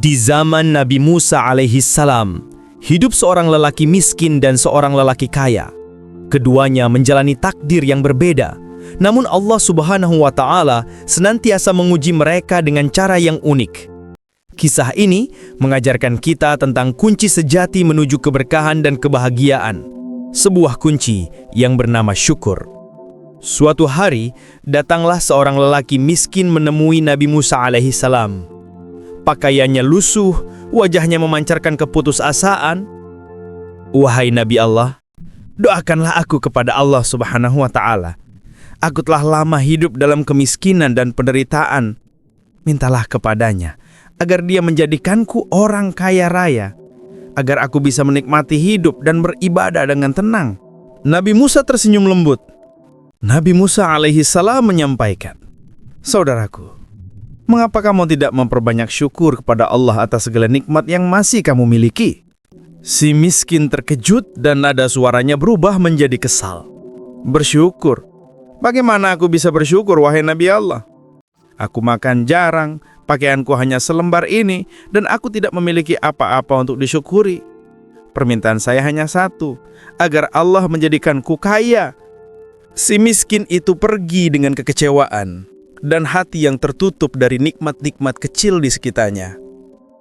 Di zaman Nabi Musa alaihi salam, hidup seorang lelaki miskin dan seorang lelaki kaya. Keduanya menjalani takdir yang berbeda. Namun Allah Subhanahu wa Ta'ala senantiasa menguji mereka dengan cara yang unik. Kisah ini mengajarkan kita tentang kunci sejati menuju keberkahan dan kebahagiaan. Sebuah kunci yang bernama syukur. Suatu hari, datanglah seorang lelaki miskin menemui Nabi Musa alaihi salam. Pakaiannya lusuh, wajahnya memancarkan keputusasaan. Wahai Nabi Allah, doakanlah aku kepada Allah Subhanahu wa Ta'ala. Aku telah lama hidup dalam kemiskinan dan penderitaan. Mintalah kepadanya agar dia menjadikanku orang kaya raya, agar aku bisa menikmati hidup dan beribadah dengan tenang. Nabi Musa tersenyum lembut. Nabi Musa alaihi salam menyampaikan, "Saudaraku, mengapa kamu tidak memperbanyak syukur kepada Allah atas segala nikmat yang masih kamu miliki?" Si miskin terkejut dan nada suaranya berubah menjadi kesal. "Bersyukur? Bagaimana aku bisa bersyukur, wahai Nabi Allah? Aku makan jarang, pakaianku hanya selembar ini, dan aku tidak memiliki apa-apa untuk disyukuri. Permintaan saya hanya satu, agar Allah menjadikanku kaya." Si miskin itu pergi dengan kekecewaan dan hati yang tertutup dari nikmat-nikmat kecil di sekitarnya.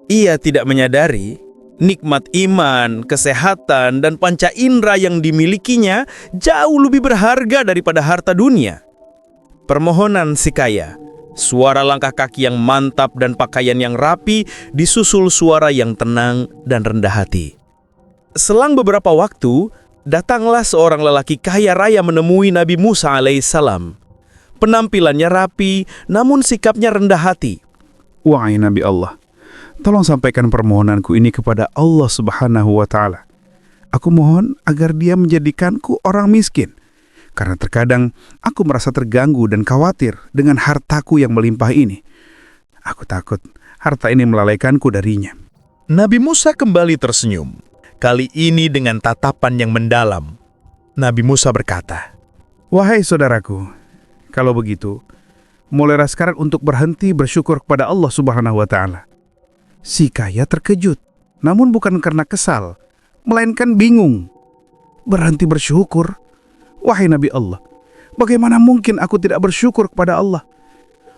Ia tidak menyadari nikmat iman, kesehatan, dan panca indera yang dimilikinya jauh lebih berharga daripada harta dunia. Permohonan si kaya, suara langkah kaki yang mantap dan pakaian yang rapi disusul suara yang tenang dan rendah hati. Selang beberapa waktu, datanglah seorang lelaki kaya raya menemui Nabi Musa alaihissalam. Penampilannya rapi, namun sikapnya rendah hati. "Wahai Nabi Allah, tolong sampaikan permohonanku ini kepada Allah Subhanahu wa Ta'ala. Aku mohon agar Dia menjadikanku orang miskin, karena terkadang aku merasa terganggu dan khawatir dengan hartaku yang melimpah ini. Aku takut harta ini melalaikanku darinya." Nabi Musa kembali tersenyum, kali ini dengan tatapan yang mendalam. Nabi Musa berkata, "Wahai saudaraku, kalau begitu, mulailah sekarang untuk berhenti bersyukur kepada Allah Subhanahu wa Ta'ala." Si kaya terkejut, namun bukan karena kesal, melainkan bingung. "Berhenti bersyukur? Wahai Nabi Allah, bagaimana mungkin aku tidak bersyukur kepada Allah?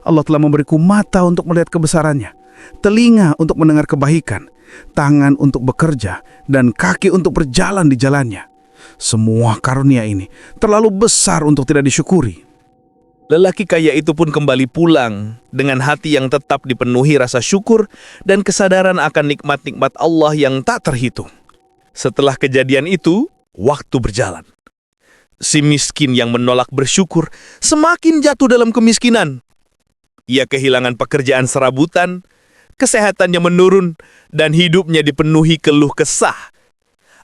Allah telah memberiku mata untuk melihat kebesarannya, telinga untuk mendengar kebaikan, tangan untuk bekerja, dan kaki untuk berjalan di jalannya. Semua karunia ini terlalu besar untuk tidak disyukuri." Lelaki kaya itu pun kembali pulang dengan hati yang tetap dipenuhi rasa syukur dan kesadaran akan nikmat-nikmat Allah yang tak terhitung. Setelah kejadian itu, waktu berjalan. Si miskin yang menolak bersyukur semakin jatuh dalam kemiskinan. Ia kehilangan pekerjaan serabutan, kesehatannya menurun, dan hidupnya dipenuhi keluh kesah.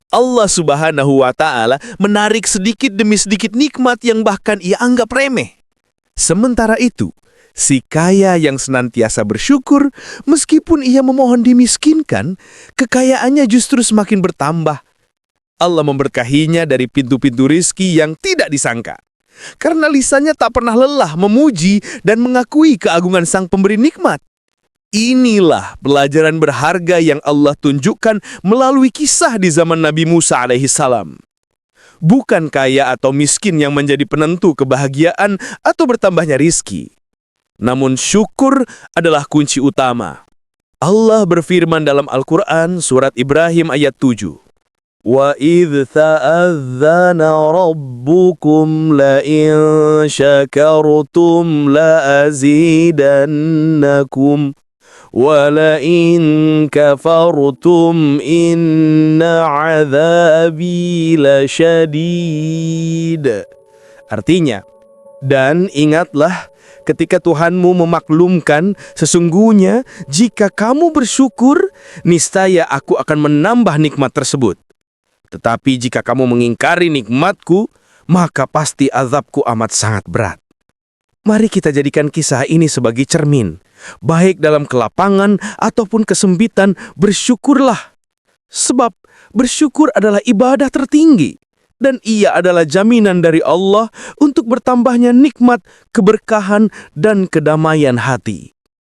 Allah Subhanahu wa Ta'ala menarik sedikit demi sedikit nikmat yang bahkan ia anggap remeh. Sementara itu, si kaya yang senantiasa bersyukur, meskipun ia memohon dimiskinkan, kekayaannya justru semakin bertambah. Allah memberkahinya dari pintu-pintu rizki yang tidak disangka. Karena lisannya tak pernah lelah memuji dan mengakui keagungan sang pemberi nikmat. Inilah pelajaran berharga yang Allah tunjukkan melalui kisah di zaman Nabi Musa alaihissalam. Bukan kaya atau miskin yang menjadi penentu kebahagiaan atau bertambahnya rizki. Namun syukur adalah kunci utama. Allah berfirman dalam Al-Quran surat Ibrahim ayat 7. "Wa idh ta'adzana rabbukum la in syakartum la azidannakum. وَلَئِن كَفَرْتُمْ إِنَّ عَذَابِي لَشَدِيدٌ." Artinya, dan ingatlah ketika Tuhanmu memaklumkan, sesungguhnya jika kamu bersyukur, niscaya aku akan menambah nikmat tersebut. Tetapi jika kamu mengingkari nikmatku, maka pasti azabku amat sangat berat. Mari kita jadikan kisah ini sebagai cermin. Baik dalam kelapangan ataupun kesempitan, bersyukurlah. Sebab bersyukur adalah ibadah tertinggi. Dan ia adalah jaminan dari Allah untuk bertambahnya nikmat, keberkahan, dan kedamaian hati.